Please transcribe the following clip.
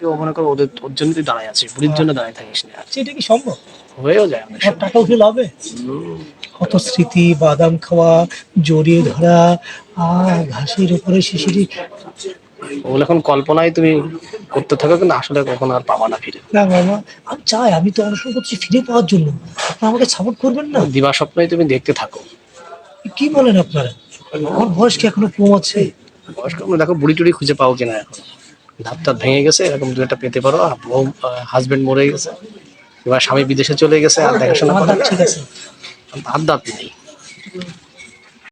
কেউ মনে করো ওর জন্য তুই দাঁড়ায় আছিস, বুড়ির জন্য দাঁড়ায় থাকিস না। সেটা কি সম্ভব? হয়েও যায় অনেক আর সময়। টাকা উঠে লাভে কত স্মৃতি, বাদাম খাওয়া, জড়িয়ে ধরা, ঘাসের উপরে শিশিরি। ওগুলো এখন কল্পনায় তুমি করতে থাকো, কিন্তু আসলে কখনো আর পাবা না ফিরে। না মামা, আমি চাই, আমি তো অনুসরণ করছি ফিরে পাওয়ার জন্য। আপনারা আমাকে সাপোর্ট করবেন না? দিবা স্বপ্নই তুমি দেখতে থাকো। কি বলেন আপনারা? আমার বয়স কি এখনো কম আছে? বয়স্ক দেখো বুড়ি টুড়ি খুঁজে পাও কিনা এখন। ধাপ ধাপ ভেঙে গেছে, এরকম দু একটা পেতে পারো। হাজবেন্ড মরে গেছে, এবার স্বামী বিদেশে চলে গেছে, আর দেখাশোনা আমার করে দাঁত না। ঠিক আছে। ধাপ ধাপ নেই।